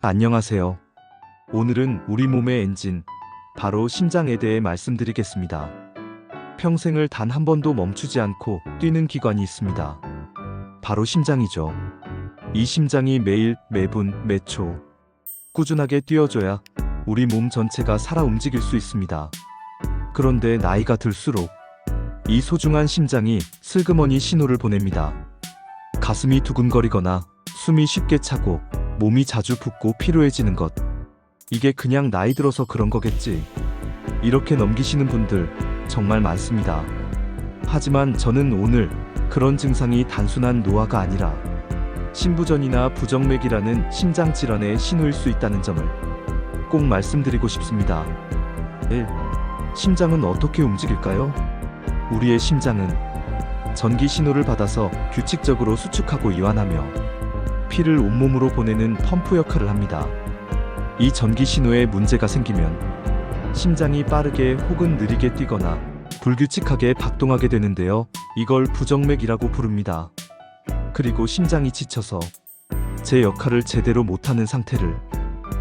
안녕하세요. 오늘은 우리 몸의 엔진, 바로 심장에 대해 말씀드리겠습니다. 평생을 단 한 번도 멈추지 않고 뛰는 기관이 있습니다. 바로 심장이죠. 이 심장이 매일, 매분, 매초 꾸준하게 뛰어줘야 우리 몸 전체가 살아 움직일 수 있습니다. 그런데 나이가 들수록 이 소중한 심장이 슬그머니 신호를 보냅니다. 가슴이 두근거리거나 숨이 쉽게 차고 몸이 자주 붓고 피로해지는 것. 이게 그냥 나이 들어서 그런 거겠지. 이렇게 넘기시는 분들 정말 많습니다. 하지만 저는 오늘 그런 증상이 단순한 노화가 아니라 심부전이나 부정맥이라는 심장 질환의 신호일 수 있다는 점을 꼭 말씀드리고 싶습니다. 1. 심장은 어떻게 움직일까요? 우리의 심장은 전기 신호를 받아서 규칙적으로 수축하고 이완하며 피를 온몸으로 보내는 펌프 역할을 합니다. 이 전기 신호에 문제가 생기면 심장이 빠르게 혹은 느리게 뛰거나 불규칙하게 박동하게 되는데요. 이걸 부정맥이라고 부릅니다. 그리고 심장이 지쳐서 제 역할을 제대로 못하는 상태를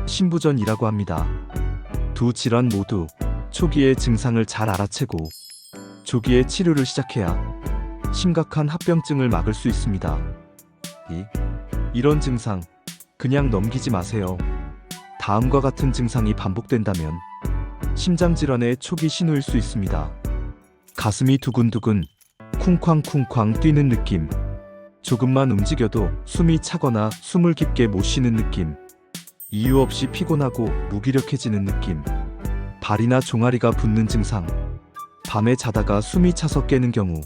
심부전이라고 합니다. 두 질환 모두 초기의 증상을 잘 알아채고 조기에 치료를 시작해야 심각한 합병증을 막을 수 있습니다. 이런 증상 그냥 넘기지 마세요. 다음과 같은 증상이 반복된다면 심장 질환의 초기 신호일 수 있습니다. 가슴이 두근두근, 쿵쾅쿵쾅 뛰는 느낌, 조금만 움직여도 숨이 차거나 숨을 깊게 못 쉬는 느낌, 이유 없이 피곤하고 무기력해지는 느낌, 발이나 종아리가 붓는 증상, 밤에 자다가 숨이 차서 깨는 경우,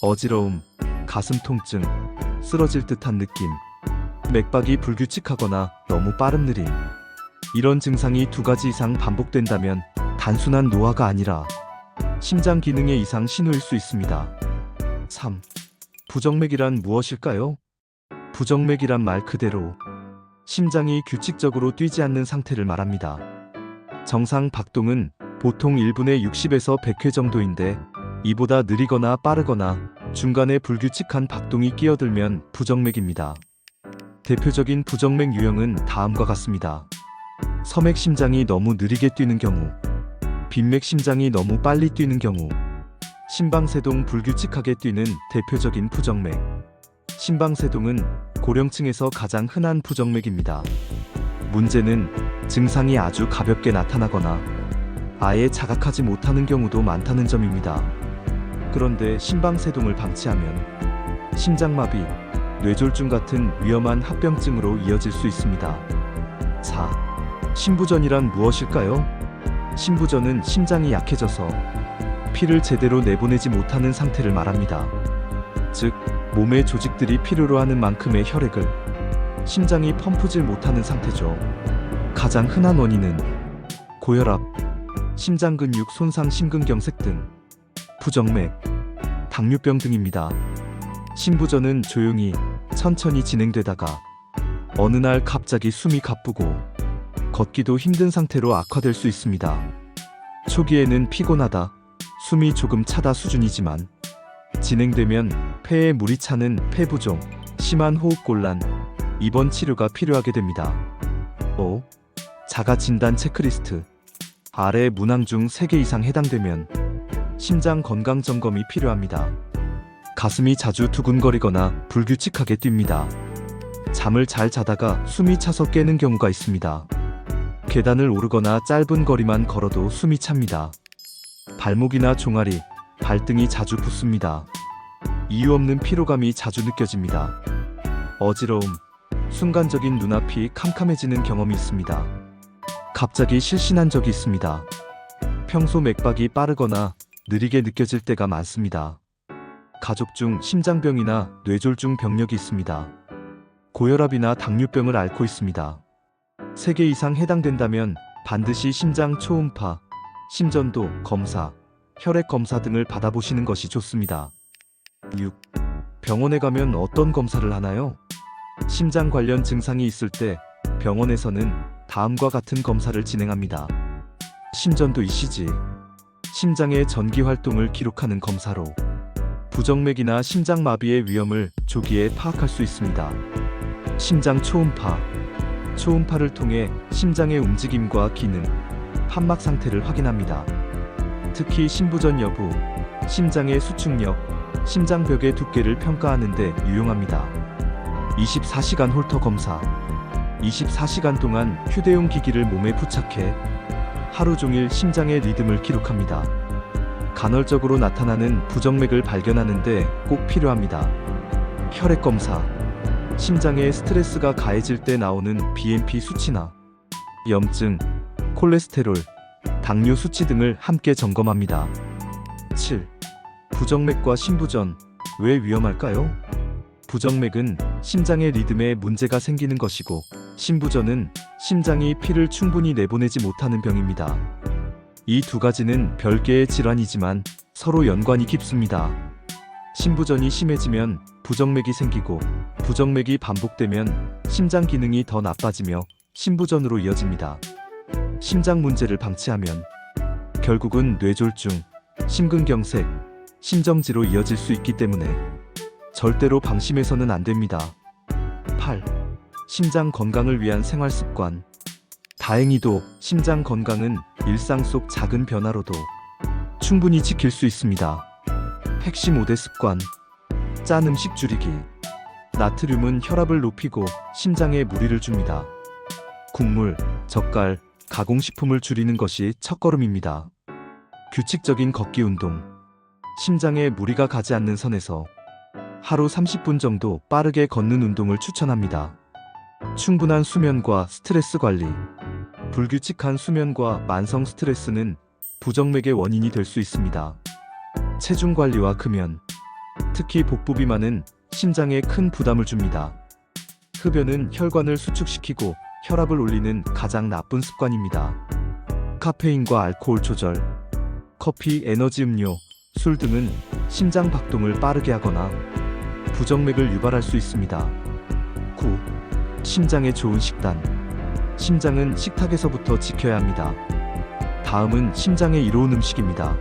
어지러움, 가슴 통증, 쓰러질 듯한 느낌, 맥박이 불규칙하거나 너무 빠름 느림. 이런 증상이 2가지 이상 반복된다면 단순한 노화가 아니라 심장 기능의 이상 신호일 수 있습니다. 3. 부정맥이란 무엇일까요? 부정맥이란 말 그대로 심장이 규칙적으로 뛰지 않는 상태를 말합니다. 정상 박동은 보통 1분에 60에서 100회 정도인데 이보다 느리거나 빠르거나 중간에 불규칙한 박동이 끼어들면 부정맥입니다. 대표적인 부정맥 유형은 다음과 같습니다. 서맥 심장이 너무 느리게 뛰는 경우, 빈맥 심장이 너무 빨리 뛰는 경우, 심방세동 불규칙하게 뛰는 대표적인 부정맥. 심방세동은 고령층에서 가장 흔한 부정맥입니다. 문제는 증상이 아주 가볍게 나타나거나 아예 자각하지 못하는 경우도 많다는 점입니다. 그런데 심방세동을 방치하면 심장마비, 뇌졸중 같은 위험한 합병증으로 이어질 수 있습니다. 4. 심부전이란 무엇일까요? 심부전은 심장이 약해져서 피를 제대로 내보내지 못하는 상태를 말합니다. 즉, 몸의 조직들이 필요로 하는 만큼의 혈액을 심장이 펌프질 못하는 상태죠. 가장 흔한 원인은 고혈압, 심장근육 손상 심근경색 등, 부정맥, 당뇨병 등입니다. 심부전은 조용히 천천히 진행되다가 어느 날 갑자기 숨이 가쁘고 걷기도 힘든 상태로 악화될 수 있습니다. 초기에는 피곤하다, 숨이 조금 차다 수준이지만 진행되면 폐에 물이 차는 폐부종, 심한 호흡곤란, 입원 치료가 필요하게 됩니다. 5. 자가 진단 체크리스트. 아래 문항 중 3개 이상 해당되면 심장 건강 점검이 필요합니다. 가슴이 자주 두근거리거나 불규칙하게 뜁니다. 잠을 잘 자다가 숨이 차서 깨는 경우가 있습니다. 계단을 오르거나 짧은 거리만 걸어도 숨이 찹니다. 발목이나 종아리, 발등이 자주 붓습니다. 이유 없는 피로감이 자주 느껴집니다. 어지러움, 순간적인 눈앞이 캄캄해지는 경험이 있습니다. 갑자기 실신한 적이 있습니다. 평소 맥박이 빠르거나 느리게 느껴질 때가 많습니다. 가족 중 심장병이나 뇌졸중 병력이 있습니다. 고혈압이나 당뇨병을 앓고 있습니다. 3개 이상 해당된다면 반드시 심장 초음파, 심전도 검사, 혈액 검사 등을 받아보시는 것이 좋습니다. 6. 병원에 가면 어떤 검사를 하나요? 심장 관련 증상이 있을 때 병원에서는 다음과 같은 검사를 진행합니다. 심전도 ECG, 심장의 전기 활동을 기록하는 검사로 부정맥이나 심장마비의 위험을 조기에 파악할 수 있습니다. 심장 초음파, 초음파를 통해 심장의 움직임과 기능, 판막 상태를 확인합니다. 특히 심부전 여부, 심장의 수축력, 심장벽의 두께를 평가하는 데 유용합니다. 24시간 홀터 검사. 24시간 동안 휴대용 기기를 몸에 부착해 하루 종일 심장의 리듬을 기록합니다. 간헐적으로 나타나는 부정맥을 발견하는 데 꼭 필요합니다. 혈액 검사. 심장에 스트레스가 가해질 때 나오는 BNP 수치나 염증, 콜레스테롤, 당뇨 수치 등을 함께 점검합니다. 7. 부정맥과 심부전, 왜 위험할까요? 부정맥은 심장의 리듬에 문제가 생기는 것이고, 심부전은 심장이 피를 충분히 내보내지 못하는 병입니다. 이 두 가지는 별개의 질환이지만 서로 연관이 깊습니다. 심부전이 심해지면 부정맥이 생기고, 부정맥이 반복되면 심장 기능이 더 나빠지며 심부전으로 이어집니다. 심장 문제를 방치하면 결국은 뇌졸중, 심근경색, 심정지로 이어질 수 있기 때문에 절대로 방심해서는 안 됩니다. 8. 심장 건강을 위한 생활 습관. 다행히도 심장 건강은 일상 속 작은 변화로도 충분히 지킬 수 있습니다. 핵심 5대 습관. 짠 음식 줄이기. 나트륨은 혈압을 높이고 심장에 무리를 줍니다. 국물, 젓갈, 가공식품을 줄이는 것이 첫걸음입니다. 규칙적인 걷기 운동. 심장에 무리가 가지 않는 선에서 하루 30분 정도 빠르게 걷는 운동을 추천합니다. 충분한 수면과 스트레스 관리. 불규칙한 수면과 만성 스트레스는 부정맥의 원인이 될 수 있습니다. 체중 관리와 금연. 특히 복부 비만은 심장에 큰 부담을 줍니다. 흡연은 혈관을 수축시키고 혈압을 올리는 가장 나쁜 습관입니다. 카페인과 알코올 조절. 커피, 에너지 음료, 술 등은 심장 박동을 빠르게 하거나 부정맥을 유발할 수 있습니다. 9. 심장에 좋은 식단. 심장은 식탁에서부터 지켜야 합니다. 다음은 심장에 이로운 음식입니다.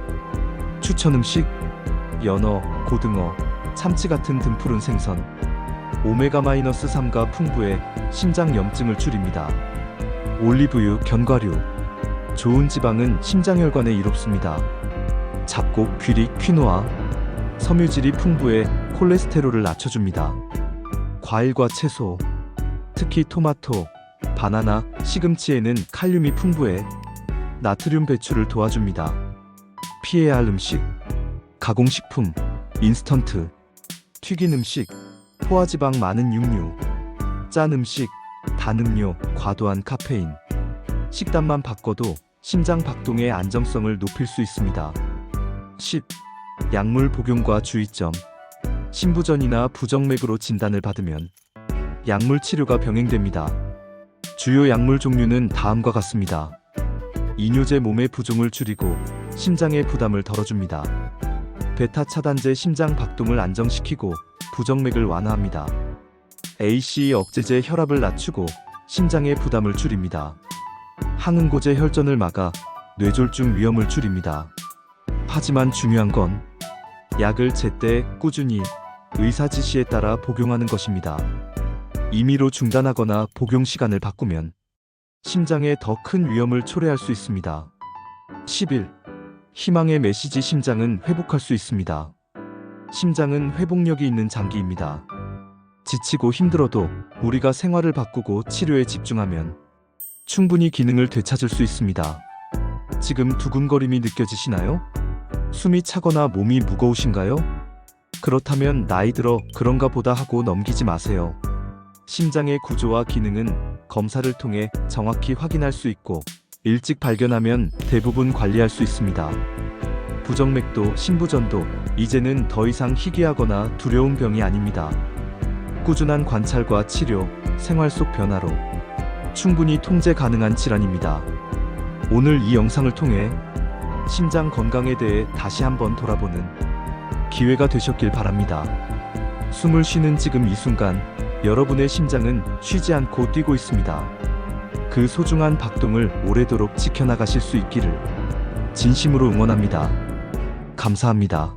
추천 음식: 연어, 고등어, 참치 같은 등푸른 생선. 오메가-3가 풍부해 심장 염증을 줄입니다. 올리브유, 견과류. 좋은 지방은 심장혈관에 이롭습니다. 잡곡, 귀리, 퀴노아. 섬유질이 풍부해 콜레스테롤을 낮춰줍니다. 과일과 채소. 특히 토마토, 바나나, 시금치에는 칼륨이 풍부해 나트륨 배출을 도와줍니다. 피해야 할 음식: 가공식품, 인스턴트, 튀긴 음식, 포화지방 많은 육류, 짠 음식, 단 음료, 과도한 카페인. 식단만 바꿔도 심장 박동의 안정성을 높일 수 있습니다. 10. 약물 복용과 주의점. 심부전이나 부정맥으로 진단을 받으면 약물 치료가 병행됩니다. 주요 약물 종류는 다음과 같습니다. 이뇨제 몸의 부종을 줄이고 심장의 부담을 덜어줍니다. 베타 차단제 심장 박동을 안정시키고 부정맥을 완화합니다. ACE 억제제 혈압을 낮추고 심장의 부담을 줄입니다. 항응고제 혈전을 막아 뇌졸중 위험을 줄입니다. 하지만 중요한 건 약을 제때 꾸준히 의사 지시에 따라 복용하는 것입니다. 임의로 중단하거나 복용 시간을 바꾸면 심장에 더 큰 위험을 초래할 수 있습니다. 11. 희망의 메시지. 심장은 회복할 수 있습니다. 심장은 회복력이 있는 장기입니다. 지치고 힘들어도 우리가 생활을 바꾸고 치료에 집중하면 충분히 기능을 되찾을 수 있습니다. 지금 두근거림이 느껴지시나요? 숨이 차거나 몸이 무거우신가요? 그렇다면 나이 들어 그런가 보다 하고 넘기지 마세요. 심장의 구조와 기능은 검사를 통해 정확히 확인할 수 있고 일찍 발견하면 대부분 관리할 수 있습니다. 부정맥도 심부전도 이제는 더 이상 희귀하거나 두려운 병이 아닙니다. 꾸준한 관찰과 치료, 생활 속 변화로 충분히 통제 가능한 질환입니다. 오늘 이 영상을 통해 심장 건강에 대해 다시 한번 돌아보는 기회가 되셨길 바랍니다. 숨을 쉬는 지금 이 순간 여러분의 심장은 쉬지 않고 뛰고 있습니다. 그 소중한 박동을 오래도록 지켜나가실 수 있기를 진심으로 응원합니다. 감사합니다.